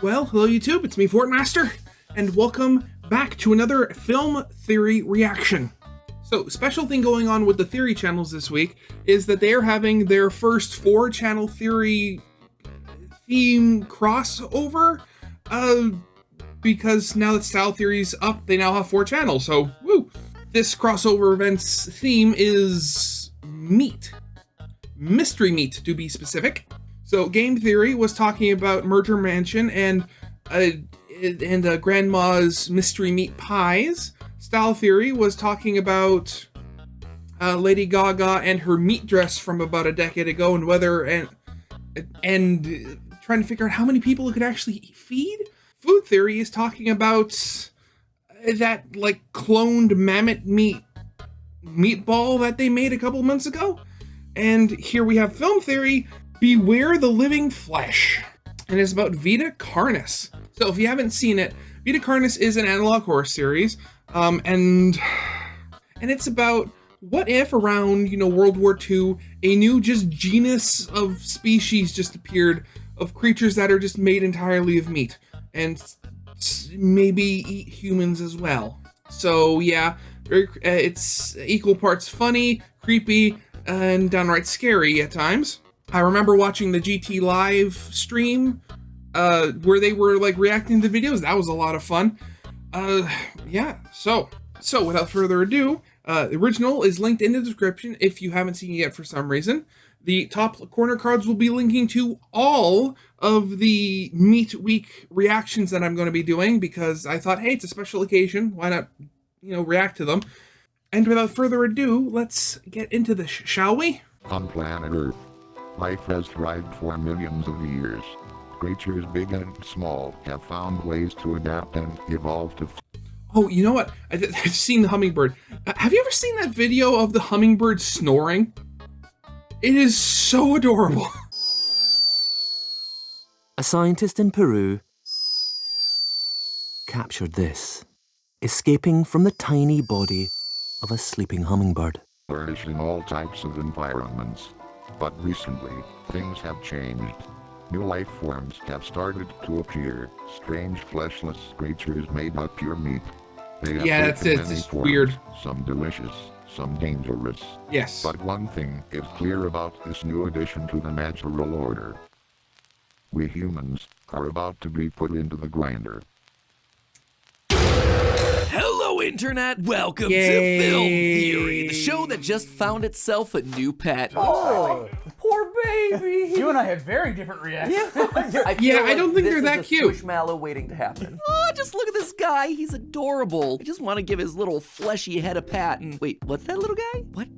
Well, hello YouTube, it's me, Fortmaster, and welcome back to another film theory reaction. So, special thing going on with the theory channels this week is that they are having their first 4-channel theory theme crossover, because now that Style Theory's up, they now have 4 channels, so woo! This crossover event's theme is meat. Mystery meat, to be specific. So Game Theory was talking about Murder Mansion and Grandma's Mystery Meat Pies. Style Theory was talking about Lady Gaga and her meat dress from about a decade ago and whether and trying to figure out how many people it could actually feed. Food Theory is talking about that like cloned mammoth meatball that they made a couple months ago. And here we have Film Theory, Beware the Living Flesh, and it's about Vita Carnis. So if you haven't seen it, Vita Carnis is an analog horror series, and it's about what if around, World War II, a new just genus of species just appeared of creatures that are just made entirely of meat, and maybe eat humans as well. So yeah, it's equal parts funny, creepy, and downright scary at times. I remember watching the GT live stream where they were like reacting to videos. That was a lot of fun. Yeah, so without further ado, the original is linked in the description if you haven't seen it yet for some reason. The top corner cards will be linking to all of the Meat Week reactions that I'm going to be doing because I thought, hey, it's a special occasion. Why not, react to them? And without further ado, let's get into this, shall we? On planet Earth, life has thrived for millions of years. Creatures big and small have found ways to adapt and evolve to... Oh, you know what? I've seen the hummingbird. Have you ever seen that video of the hummingbird snoring? It is so adorable. A scientist in Peru captured this, escaping from the tiny body of a sleeping hummingbird. Flourish in all types of environments. But recently, things have changed. New life forms have started to appear. Strange fleshless creatures made of pure meat. They have that's it. many It's forms, weird. Some delicious, some dangerous. Yes. But one thing is clear about this new addition to the natural order. We humans are about to be put into the grinder. Hello, Internet! Welcome Yay. to Film Theory, the show that just found itself a new pet. Oh, Poor baby! you and I have very different reactions. I don't think they're that cute. Squishmallow waiting to happen. Oh, just look at this guy. He's adorable. I just want to give his little fleshy head a pat. And wait, what's that little guy? What?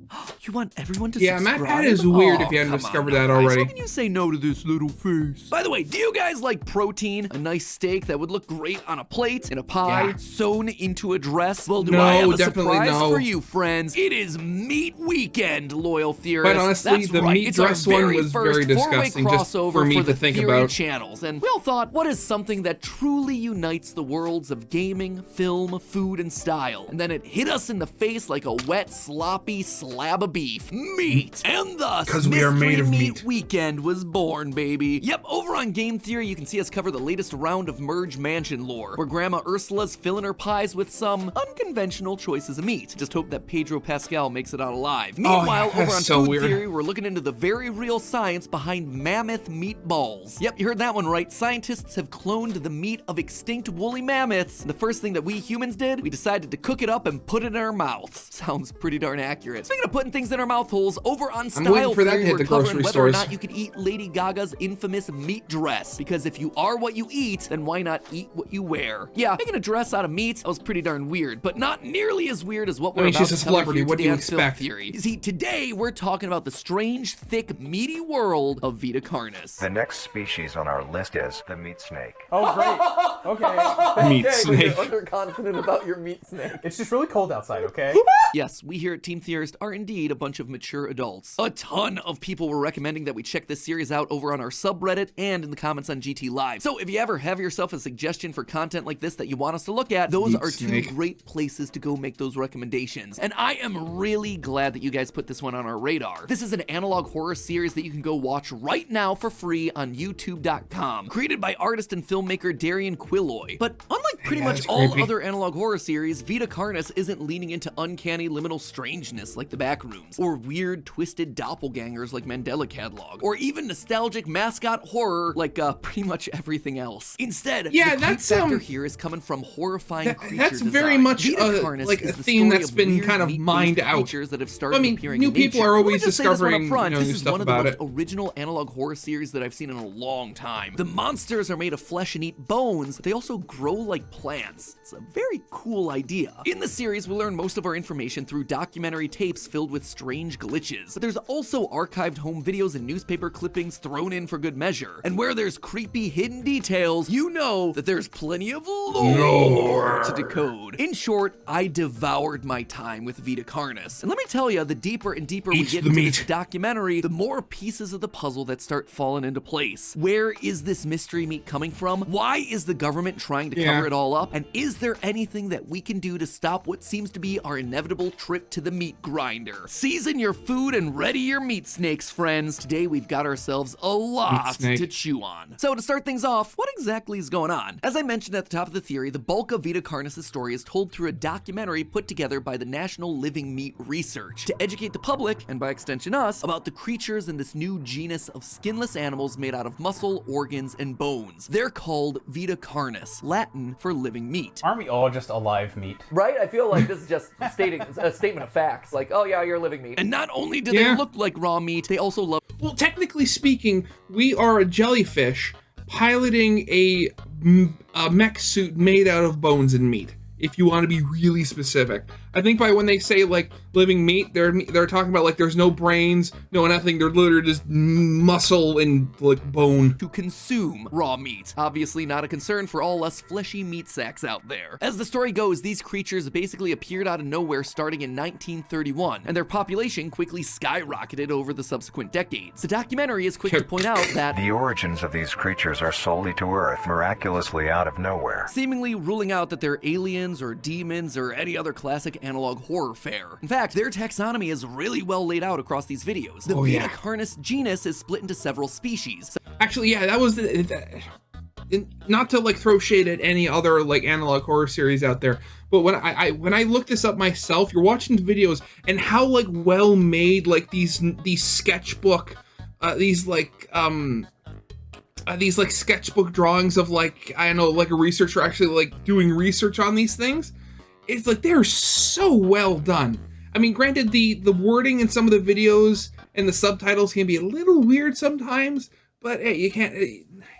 You want everyone to subscribe? MatPat is weird if you haven't come discovered on, that guys. already. How can you say no to this little face? By the way, do you guys like protein? A nice steak that would look great on a plate, in a pie, Yeah. sewn into a dress? Well, do No, I have a definitely surprise no. for you, friends? It is Meat Weekend, loyal theorists. But honestly, That's the right. meat It's our dress one very was first very four-way disgusting just crossover for me the to think theory about. channels, and we all thought, what is something that truly unites the worlds of gaming, film, food, and style? And then it hit us in the face like a wet, sloppy slab of beef. Meat! And thus, 'Cause we are made of Mystery meat. Weekend was born, baby. Yep, over on Game Theory, you can see us cover the latest round of Merge Mansion lore, where Grandma Ursula's filling her pies with some unconventional choices of meat. Just hope that Pedro Pascal makes it out alive. Meanwhile, over that's on so Food weird. Theory, we're looking into the very real science behind mammoth meatballs. Yep, you heard that one right. Scientists have cloned the meat of extinct woolly mammoths. And the first thing that we humans did, we decided to cook it up and put it in our mouths. Sounds pretty darn accurate. Speaking of putting things in our mouth holes, over on I'm waiting Style for that to Theory, hit we're the covering grocery whether or stores. not you could eat Lady Gaga's infamous meat dress. Because if you are what you eat, then why not eat what you wear? Yeah, making a dress out of meat, that was pretty darn weird, but not nearly as weird as what we're about she's to a cover celebrity. here What do today you on Film expect? Theory. You see, today we're talking about the strange, thick, meaty world of Vita Carnis. The next species on our list is the meat snake. Oh, great. Okay. Meat Okay, but snake. you're underconfident about your meat snake. It's just really cold outside, okay? Yes, we here at Team Theorist are indeed a bunch of mature adults. A ton of people were recommending that we check this series out over on our subreddit and in the comments on GT Live. So if you ever have yourself a suggestion for content like this that you want us to look at, those Meat are two snake. great places to go make those recommendations. And I am really glad that you guys put this one on our radar. This is an analog horror series that you can go watch right now for free on youtube.com. Created by artist and filmmaker Darian Quilloy. But unlike pretty much all other analog horror series, Vita Carnis isn't leaning into uncanny liminal strangeness like The Backrooms, or weird twisted doppelgangers like Mandela Catalog, or even nostalgic mascot horror like pretty much everything else. Instead, the creep factor here is coming from horrifying creature that's design. very much Vita Carnis like a is the theme story that's of been weird kind of meat-based mined out. creatures that have started I mean, appearing new in people nature. are always Let me just say this one up discovering front, new this is stuff one of the about most it. original analog horror series that I've seen in a long time. The monsters are made of flesh and eat bones, but they also grow like plants. It's a very cool idea. In the series, we learn most of our information through documentary tapes filled with strange glitches, but there's also archived home videos and newspaper clippings thrown in for good measure. And where there's creepy hidden details, you know that there's plenty of lore to decode. In short, I devoured my time with Vita Carnis. And let me tell you, the deeper and deeper we get into this documentary, the more pieces of the puzzle that start falling into place. Where is this mystery meat coming from? Why is the government trying to cover it all up? And is there anything that we can do to stop what seems to be our inevitable trip to the meat grinder? Season your food and ready your meat snakes, friends. Today we've got ourselves a lot to chew on. So to start things off, what exactly is going on? As I mentioned at the top of the theory, the bulk of Vita Carnis' story is told through a documentary put together by the National Living Meat Research to educate the public, and by extension us, about the creatures in this new genus of skinless animals made out of muscle, organs, and bones. They're called Vita Carnis, Latin for living meat. Aren't we all just alive meat? Right? I feel like this is just stating a statement of facts. Like, oh yeah, you're living meat. And not only do they look like raw meat, they also love... Well, technically speaking, we are a jellyfish piloting a mech suit made out of bones and meat, if you want to be really specific. I think by when they say like living meat, they're talking about like there's no brains, no nothing. They're literally just muscle and like bone. To consume raw meat. Obviously not a concern for all us fleshy meat sacks out there. As the story goes, these creatures basically appeared out of nowhere starting in 1931, and their population quickly skyrocketed over the subsequent decades. The documentary is quick to point out that The origins of these creatures are solely to Earth, miraculously out of nowhere. seemingly ruling out that they're aliens or demons or any other classic analog horror fare. In fact, their taxonomy is really well laid out across these videos. The Vita Carnis genus is split into several species. Actually, yeah, that was not to like throw shade at any other like analog horror series out there, but when I looked this up myself, you're watching the videos and how like well made like these sketchbook these sketchbook drawings of like, I don't know, like a researcher actually like doing research on these things. It's like they're so well done. I mean, granted, the wording in some of the videos and the subtitles can be a little weird sometimes, but hey, you can't.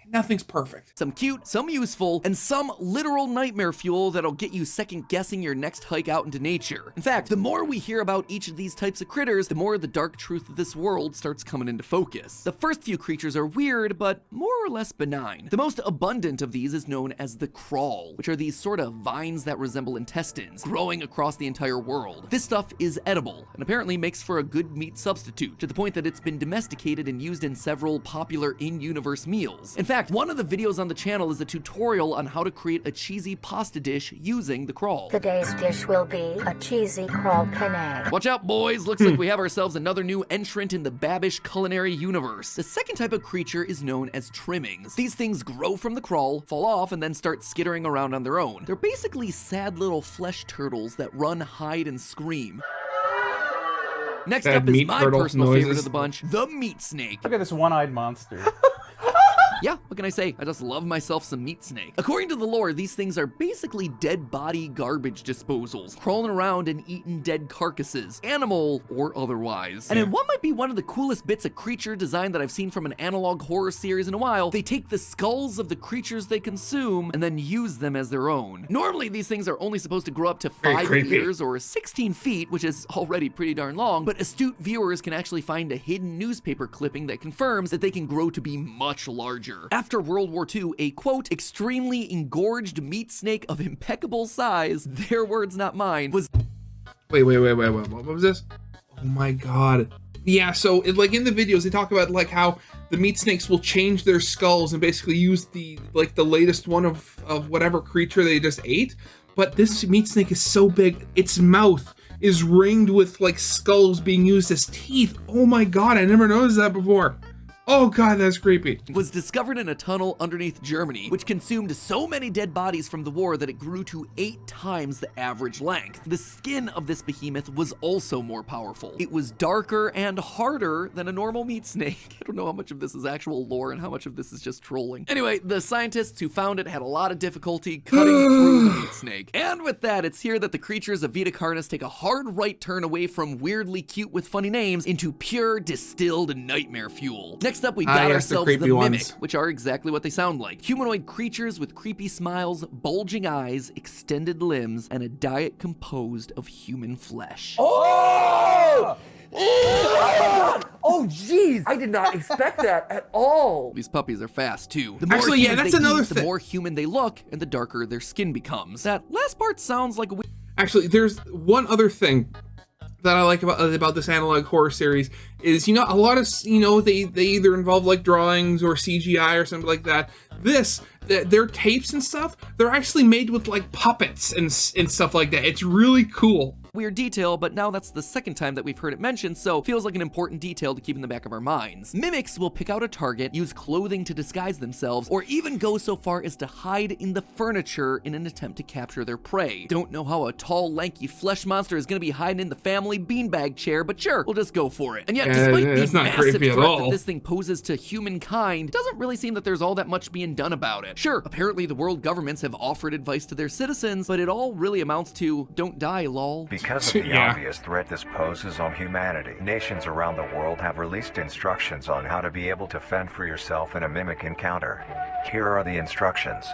Nothing's perfect. Some cute, some useful, and some literal nightmare fuel that'll get you second guessing your next hike out into nature. In fact, the more we hear about each of these types of critters, the more the dark truth of this world starts coming into focus. The first few creatures are weird, but more or less benign. The most abundant of these is known as the crawl, which are these sort of vines that resemble intestines, growing across the entire world. This stuff is edible, and apparently makes for a good meat substitute, to the point that it's been domesticated and used in several popular in-universe meals. In fact, one of the videos on the channel is a tutorial on how to create a cheesy pasta dish using the crawl. Today's dish will be a cheesy crawl penne. Watch out, boys! Looks like we have ourselves another new entrant in the Babish culinary universe. The second type of creature is known as trimmings. These things grow from the crawl, fall off, and then start skittering around on their own. They're basically sad little flesh turtles that run, hide, and scream. Next up is my personal favorite of the bunch, the meat snake. Look at this one-eyed monster. Yeah, what can I say? I just love myself some meat snake. According to the lore, these things are basically dead body garbage disposals, crawling around and eating dead carcasses, animal or otherwise. And in what might be one of the coolest bits of creature design that I've seen from an analog horror series in a while, they take the skulls of the creatures they consume and then use them as their own. Normally, these things are only supposed to grow up to 5 meters or 16 feet, which is already pretty darn long, but astute viewers can actually find a hidden newspaper clipping that confirms that they can grow to be much larger. After World War II, a quote, extremely engorged meat snake of impeccable size, their words not mine, was... Wait, what was this? Oh my god. Yeah, so like in the videos, they talk about like how the meat snakes will change their skulls and basically use the latest one of whatever creature they just ate. But this meat snake is so big, its mouth is ringed with like skulls being used as teeth. Oh my god, I never noticed that before. Oh god, that's creepy. Was discovered in a tunnel underneath Germany, which consumed so many dead bodies from the war that it grew to 8 times the average length. The skin of this behemoth was also more powerful. It was darker and harder than a normal meat snake. I don't know how much of this is actual lore and how much of this is just trolling. Anyway, the scientists who found it had a lot of difficulty cutting through the meat snake. And with that, it's here that the creatures of Vita Carnis take a hard right turn away from weirdly cute with funny names into pure distilled nightmare fuel. Next up, we got ourselves the Mimic, ones. which are exactly what they sound like. Humanoid creatures with creepy smiles, bulging eyes, extended limbs, and a diet composed of human flesh. Oh! Oh, jeez! I did not expect that at all. These puppies are fast, too. The more Actually, yeah, humans that's they another eat, the thing. more human they look, and the darker their skin becomes. That last part sounds like a Actually, there's one other thing that I like about this analog horror series is, you know, a lot of, you know, they either involve like drawings or CGI or something like that. Their tapes and stuff, they're actually made with like puppets and stuff like that. It's really cool. weird detail, but now that's the second time that we've heard it mentioned, so feels like an important detail to keep in the back of our minds. Mimics will pick out a target, use clothing to disguise themselves, or even go so far as to hide in the furniture in an attempt to capture their prey. Don't know how a tall, lanky flesh monster is gonna be hiding in the family beanbag chair, but sure, we'll just go for it. And yet, despite the it's not massive creepy at threat all. that this thing poses to humankind, it doesn't really seem that there's all that much being done about it. Sure, apparently the world governments have offered advice to their citizens, but it all really amounts to, don't die, lol. Because of the Yeah. obvious threat this poses on humanity, nations around the world have released instructions on how to be able to fend for yourself in a mimic encounter. Here are the instructions.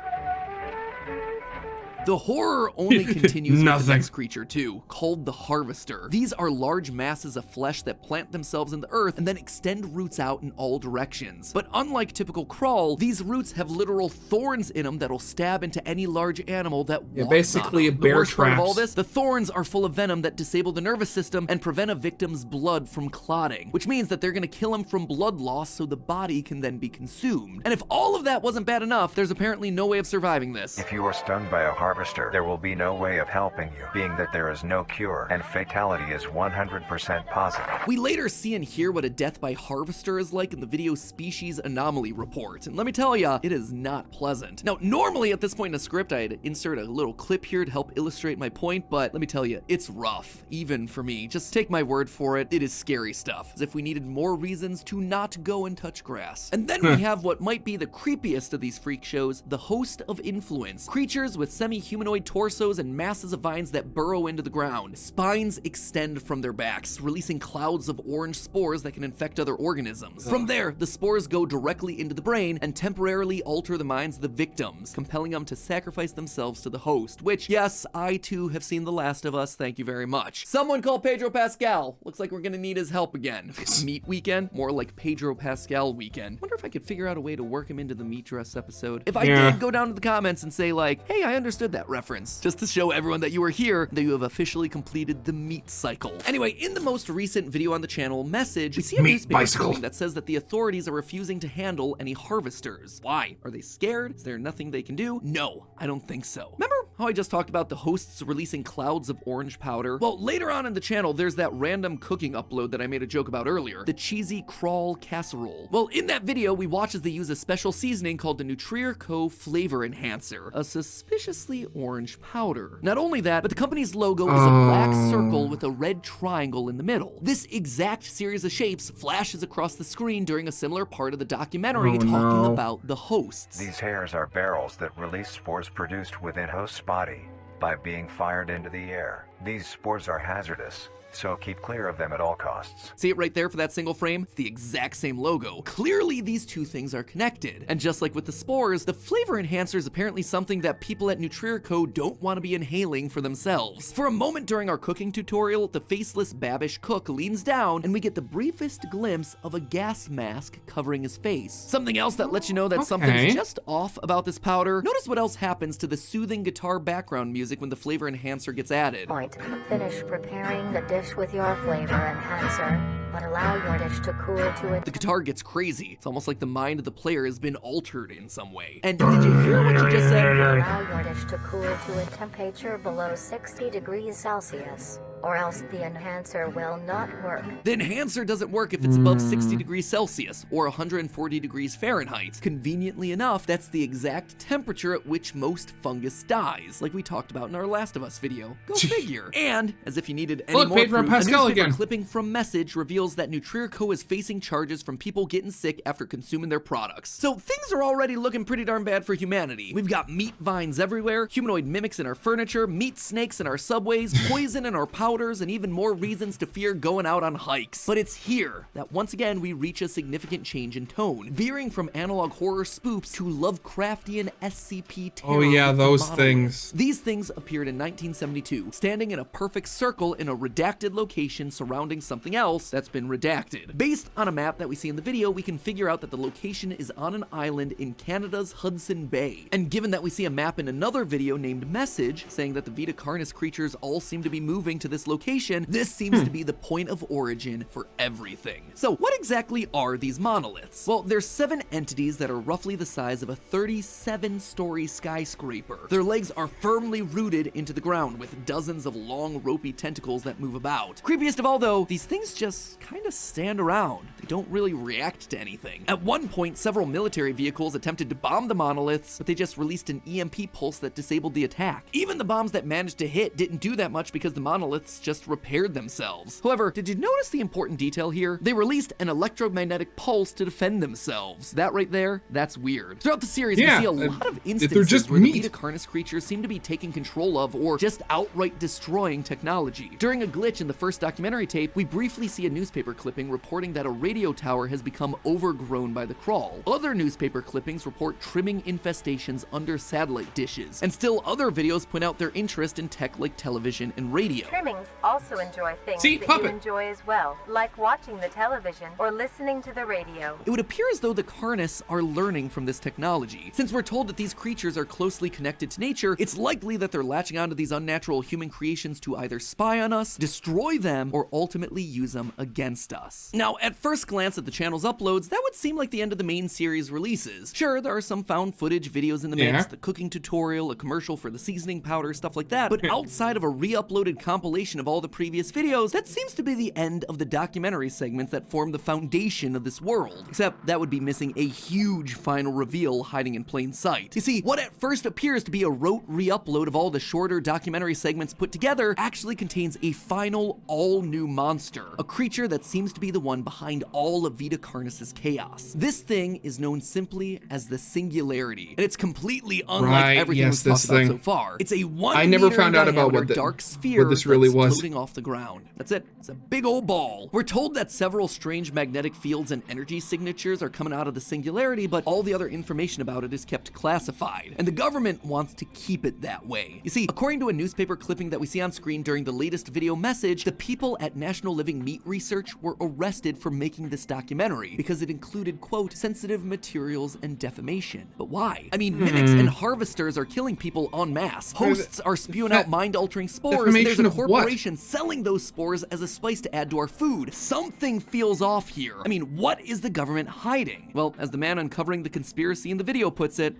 The horror only continues with the Nothing. next creature too, called the Harvester. These are large masses of flesh that plant themselves in the earth and then extend roots out in all directions. But unlike typical crawl, these roots have literal thorns in them that'll stab into any large animal that walks basically on them. a bear The worst part of all traps. this, the thorns are full of venom that disable the nervous system and prevent a victim's blood from clotting, which means that they're gonna kill him from blood loss so the body can then be consumed. And if all of that wasn't bad enough, there's apparently no way of surviving this. If you are stung by a harvester, there will be no way of helping you, being that there is no cure, and fatality is 100% positive. We later see and hear what a death by harvester is like in the video Species Anomaly Report, and let me tell ya, it is not pleasant. Now, normally at this point in the script, I'd insert a little clip here to help illustrate my point, but let me tell you, it's rough, even for me. Just take my word for it, it is scary stuff, as if we needed more reasons to not go and touch grass. And then we have what might be the creepiest of these freak shows, the Host of Influence. Creatures with semi-humanoid torsos and masses of vines that burrow into the ground. Spines extend from their backs, releasing clouds of orange spores that can infect other organisms. From there, the spores go directly into the brain and temporarily alter the minds of the victims, compelling them to sacrifice themselves to the host, which, yes, I too have seen The Last of Us, thank you very much. Someone call Pedro Pascal. Looks like we're gonna need his help again. Meat weekend? More like Pedro Pascal weekend. Wonder if I could figure out a way to work him into the meat dress episode. If I did, go down to the comments and say like, hey, I understood that reference, just to show everyone that you are here, that you have officially completed the meat cycle. Anyway, in the most recent video on the channel, Message, we see a Meat newspaper bicycle. clipping that says that the authorities are refusing to handle any harvesters. Why? Are they scared? Is there nothing they can do? No, I don't think so. Remember how I just talked about the hosts releasing clouds of orange powder? Well, later on in the channel, there's that random cooking upload that I made a joke about earlier, the cheesy crawl casserole. Well, in that video, we watch as they use a special seasoning called the Nutria Co. Flavor Enhancer, a suspiciously orange powder. Not only that, but the company's logo is a black circle with a red triangle in the middle. This exact series of shapes flashes across the screen during a similar part of the documentary talking about the hosts. These hairs are barrels that release spores produced within host's body by being fired into the air. These spores are hazardous, so keep clear of them at all costs. See it right there for that single frame? It's the exact same logo. Clearly, these two things are connected. And just like with the spores, the flavor enhancer is apparently something that people at NutriRco don't want to be inhaling for themselves. For a moment during our cooking tutorial, the faceless Babish cook leans down and we get the briefest glimpse of a gas mask covering his face. Something else that lets you know that something's just off about this powder. Notice what else happens to the soothing guitar background music when the flavor enhancer gets added. Point. Finish preparing the dish with your flavor enhancer, but allow your dish to cool to it. The guitar gets crazy. It's almost like the mind of the player has been altered in some way. And did you hear what she just said? Allow your dish to cool to a temperature below 60 degrees Celsius. or else the enhancer will not work. The enhancer doesn't work if it's above 60 degrees Celsius or 140 degrees Fahrenheit. Conveniently enough, that's the exact temperature at which most fungus dies, like we talked about in our Last of Us video. Go figure. And, as if you needed any more Pedro proof, Pascal a newspaper again. clipping from Message reveals that Nutria Co. is facing charges from people getting sick after consuming their products. So things are already looking pretty darn bad for humanity. We've got meat vines everywhere, humanoid mimics in our furniture, meat snakes in our subways, poison in our powders, and even more reasons to fear going out on hikes. But it's here that once again we reach a significant change in tone, veering from analog horror spoofs to Lovecraftian SCP terror. Oh yeah, with the those monoliths. things. These things appeared in 1972, standing in a perfect circle in a redacted location surrounding something else that's been redacted. Based on a map that we see in the video, we can figure out that the location is on an island in Canada's Hudson Bay. And given that we see a map in another video named Message, saying that the Vita Carnis creatures all seem to be moving to this location, this seems to be the point of origin for everything. So what exactly are these monoliths? Well, there's 7 entities that are roughly the size of a 37-story skyscraper. Their legs are firmly rooted into the ground with dozens of long ropey tentacles that move about. Creepiest of all though, these things just kind of stand around. They don't really react to anything. At one point, several military vehicles attempted to bomb the monoliths, but they just released an EMP pulse that disabled the attack. Even the bombs that managed to hit didn't do that much because the monoliths just repaired themselves. However, did you notice the important detail here? They released an electromagnetic pulse to defend themselves. That right there, that's weird. Throughout the series, we see a lot of instances just where the meat. Vita Carnis creatures seem to be taking control of or just outright destroying technology. During a glitch in the first documentary tape, we briefly see a newspaper clipping reporting that a radio tower has become overgrown by the crawl. Other newspaper clippings report trimming infestations under satellite dishes, and still other videos point out their interest in tech like television and radio. Trimmings also enjoy things See, that puppet. you enjoy as well, like watching the television or listening to the radio. It would appear as though the Carnus are learning from this technology. Since we're told that these creatures are closely connected to nature, it's likely that they're latching onto these unnatural human creations to either spy on us, destroy them, or ultimately use them against us. Now, at first glance at the channel's uploads, that would seem like the end of the main series releases. Sure, there are some found footage videos in the mix, the cooking tutorial, a commercial for the seasoning powder, stuff like that, but outside of a re-uploaded compilation of all the previous videos, that seems to be the end of the documentary segments that form the foundation of this world. Except that would be missing a huge final reveal hiding in plain sight. You see, what at first appears to be a rote re-upload of all the shorter documentary segments put together actually contains a final, all-new monster, a creature that seems to be the one behind all of Vita Carnis's chaos. This thing is known simply as the Singularity, and it's completely unlike everything we've talked about so far. It's a 1 I never meter found out about diameter what dark sphere this really that's was. floating off the ground. That's it. It's a big old ball. We're told that several strange magnetic fields and energy signatures are coming out of the Singularity, but all the other information about it is kept classified, and the government wants to keep it that way. You see, according to a newspaper clipping that we see on screen during the latest video Message, the people at National Living Meat Research were arrested for making this documentary because it included, quote, sensitive materials and defamation. But why? I mean, mimics and harvesters are killing people en masse. Hosts are spewing out mind-altering spores, and there's a corporation selling those spores as a spice to add to our food. Something feels off here. I mean, what is the government hiding? Well, as the man uncovering the conspiracy in the video puts it,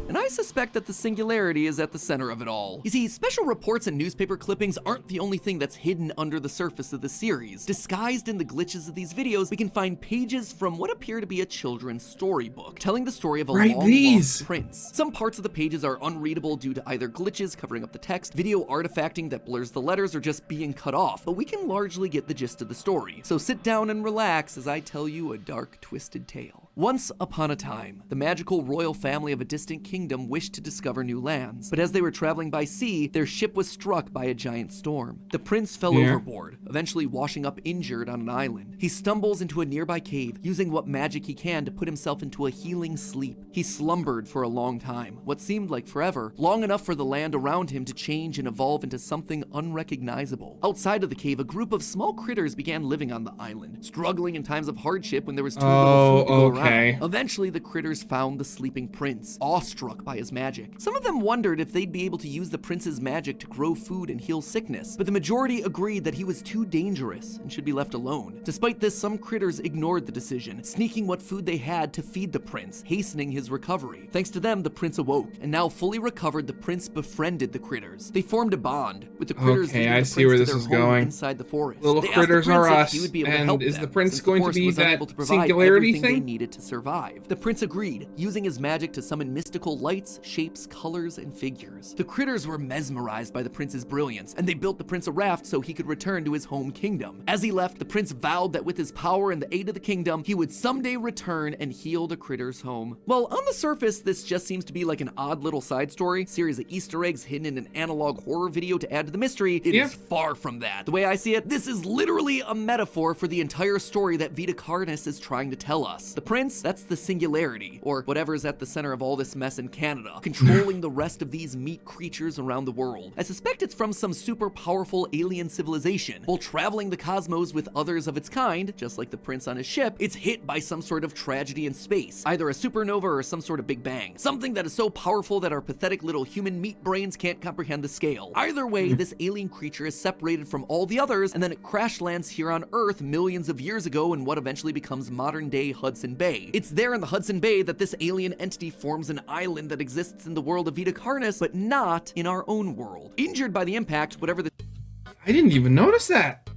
and I suspect that the Singularity is at the center of it all. You see, special reports and newspaper clippings aren't the only thing that's hidden under the surface of the series. Disguised in the glitches of these videos, we can find pages from what appear to be a children's storybook, telling the story of a long-lost prince. Some parts of the pages are unreadable due to either glitches covering up the text, video artifacting that blurs the letters, or just being cut off, but we can largely get the gist of the story. So sit down and relax as I tell you a dark, twisted tale. Once upon a time, the magical royal family of a distant kingdom wished to discover new lands, but as they were traveling by sea, their ship was struck by a giant storm. The prince fell overboard, eventually washing up injured on an island. He stumbles into a nearby cave, using what magic he can to put himself into a healing sleep. He slumbered for a long time, what seemed like forever, long enough for the land around him to change and evolve into something unrecognizable. Outside of the cave, a group of small critters began living on the island, struggling in times of hardship when there was too little food to go around. Okay. Eventually, the critters found the sleeping prince, awestruck by his magic. Some of them wondered if they'd be able to use the prince's magic to grow food and heal sickness, but the majority agreed that he was too dangerous and should be left alone. Despite this, some critters ignored the decision, sneaking what food they had to feed the prince, hastening his recovery. Thanks to them, the prince awoke, and now fully recovered, the prince befriended the critters. They formed a bond, with the critters Okay, leading I the see prince where to this their is home going. inside the forest. Little They asked the critters prince are if us, he would be able to and help is the them, prince since going to forest be was that unable to provide singularity everything they thing? needed to survive. The prince agreed, using his magic to summon mystical lights, shapes, colors, and figures. The critters were mesmerized by the prince's brilliance, and they built the prince a raft so he could return to his home kingdom. As he left, the prince vowed that with his power and the aid of the kingdom, he would someday return and heal the critters' home. Well, on the surface, this just seems to be like an odd little side story, series of Easter eggs hidden in an analog horror video to add to the mystery. It is far from that. The way I see it, this is literally a metaphor for the entire story that Vita Carnis is trying to tell us. The prince, that's the singularity, or whatever's at the center of all this mess in Canada, controlling the rest of these meat creatures around the world. I suspect it's from some super powerful alien civilization. While traveling the cosmos with others of its kind, just like the prince on his ship, it's hit by some sort of tragedy in space, either a supernova or some sort of big bang. Something that is so powerful that our pathetic little human meat brains can't comprehend the scale. Either way, this alien creature is separated from all the others, and then it crash lands here on Earth millions of years ago in what eventually becomes modern-day Hudson Bay. It's there in the Hudson Bay that this alien entity forms an island that exists in the world of Vita Carnis, but not in our own world. Injured by the impact, whatever the I didn't even notice that.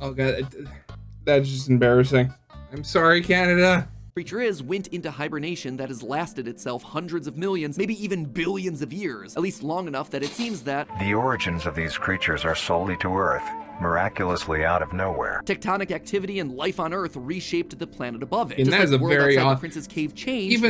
Oh god, that's just embarrassing. I'm sorry, Canada. creature is went into hibernation that has lasted itself hundreds of millions, maybe even billions of years, at least long enough that it seems that The origins of these creatures are solely to Earth, miraculously out of nowhere. tectonic activity and life on Earth reshaped the planet above it. And Just that like is the a world very outside odd- the Prince's Cave changed,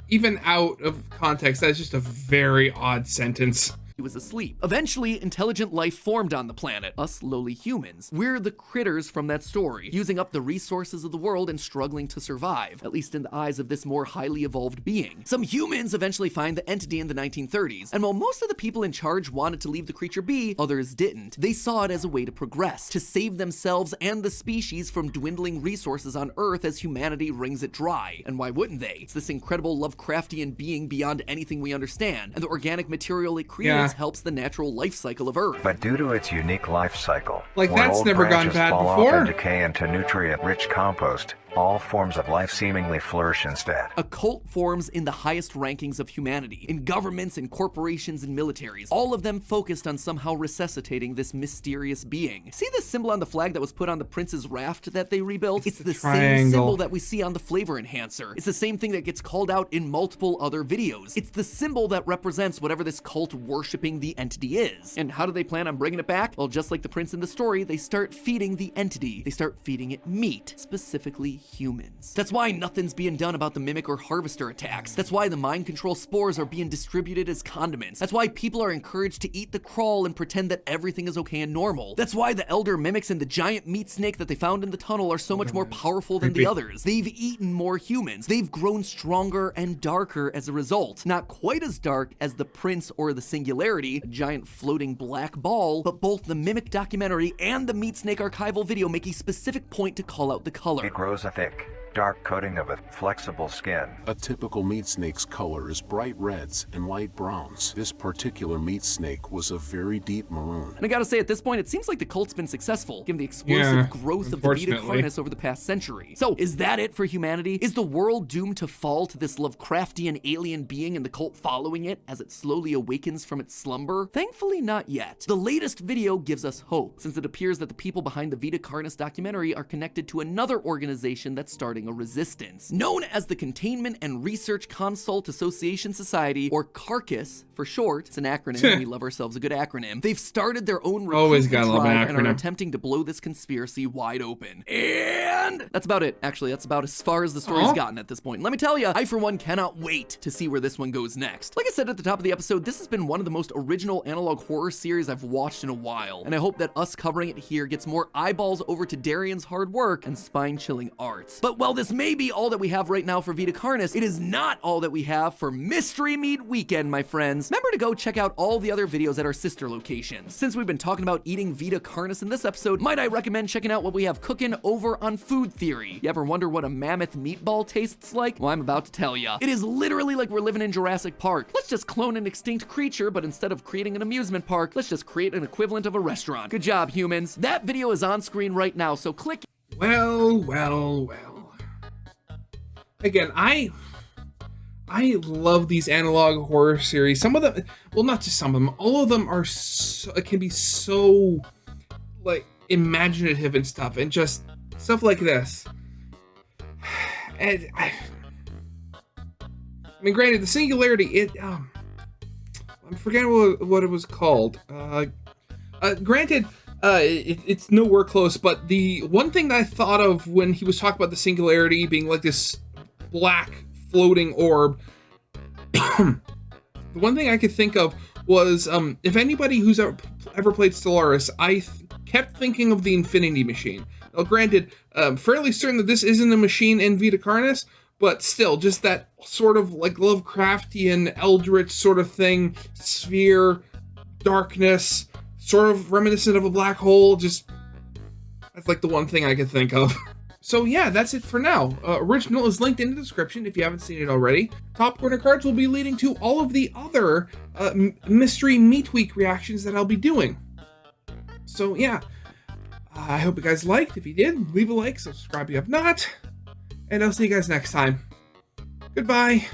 Even out of context, that's just a very odd sentence. he was asleep. Eventually, intelligent life formed on the planet, us lowly humans. We're the critters from that story, using up the resources of the world and struggling to survive, at least in the eyes of this more highly evolved being. Some humans eventually find the entity in the 1930s, and while most of the people in charge wanted to leave the creature be, others didn't. They saw it as a way to progress, to save themselves and the species from dwindling resources on Earth as humanity wrings it dry. And why wouldn't they? It's this incredible Lovecraftian being beyond anything we understand, and the organic material it creates helps the natural life cycle of Earth. But due to its unique life cycle, Like, when that's old never gone branches bad fall before. off and decay into nutrient-rich compost, all forms of life seemingly flourish instead. A cult forms in the highest rankings of humanity, in governments and corporations and militaries, all of them focused on somehow resuscitating this mysterious being. See the symbol on the flag that was put on the prince's raft that they rebuilt? It's the same triangle. symbol that we see on the flavor enhancer. It's the same thing that gets called out in multiple other videos. It's the symbol that represents whatever this cult worshipping the entity is. And how do they plan on bringing it back? Well, just like the prince in the story, they start feeding the entity. They start feeding it meat, specifically humans. That's why nothing's being done about the mimic or harvester attacks. That's why the mind control spores are being distributed as condiments. That's why people are encouraged to eat the crawl and pretend that everything is okay and normal. That's why the elder mimics and the giant meat snake that they found in the tunnel are so much more powerful than the Creepy. others. They've eaten more humans. They've grown stronger and darker as a result. Not quite as dark as the prince or the singularity, a giant floating black ball, but both the mimic documentary and the meat snake archival video make a specific point to call out the color. It grows a thick, dark coating of a flexible skin. A typical meat snake's color is bright reds and light browns. This particular meat snake was a very deep maroon. And I gotta say, at this point, it seems like the cult's been successful, given the explosive Yeah, growth of the Vita unfortunately. Carnis over the past century. So, is that it for humanity? Is the world doomed to fall to this Lovecraftian alien being and the cult following it as it slowly awakens from its slumber? Thankfully, not yet. The latest video gives us hope, since it appears that the people behind the Vita Carnis documentary are connected to another organization that's starting a resistance. Known as the Containment and Research Consult Association Society, or CARCAS for short. It's an acronym. We love ourselves a good acronym. They've started their own Always recruitment gotta love an drive and are acronym. attempting to blow this conspiracy wide open. And that's about it. Actually, that's about as far as the story's Aw. gotten at this point. Let me tell you, I for one cannot wait to see where this one goes next. Like I said at the top of the episode, this has been one of the most original analog horror series I've watched in a while, and I hope that us covering it here gets more eyeballs over to Darian's hard work and spine-chilling art. But while while this may be all that we have right now for Vita Carnis, it is not all that we have for Mystery Meat Weekend, my friends. Remember to go check out all the other videos at our sister locations. Since we've been talking about eating Vita Carnis in this episode, might I recommend checking out what we have cooking over on Food Theory. You ever wonder what a mammoth meatball tastes like? Well, I'm about to tell ya. It is literally like we're living in Jurassic Park. Let's just clone an extinct creature, but instead of creating an amusement park, let's just create an equivalent of a restaurant. Good job, humans. That video is on screen right now, so click. Well. Again, I love these analog horror series. Some of them, well, not just some of them, all of them are can be so like imaginative and stuff, and just stuff like this. And I mean, granted, the singularity, I'm forgetting what it was called. Granted, it's nowhere close, but the one thing that I thought of when he was talking about the singularity being like this black floating orb, the one thing I could think of was, if anybody who's ever played Stellaris, I kept thinking of the Infinity Machine. Now, granted, fairly certain that this isn't a machine in Vita Carnis, but still, just that sort of like Lovecraftian, eldritch sort of thing, sphere, darkness, sort of reminiscent of a black hole. Just, that's like the one thing I could think of. So yeah, that's it for now. Original is linked in the description if you haven't seen it already. Top corner cards will be leading to all of the other Mystery Meat Week reactions that I'll be doing. So yeah, I hope you guys liked. If you did, leave a like, subscribe if you have not, and I'll see you guys next time. Goodbye.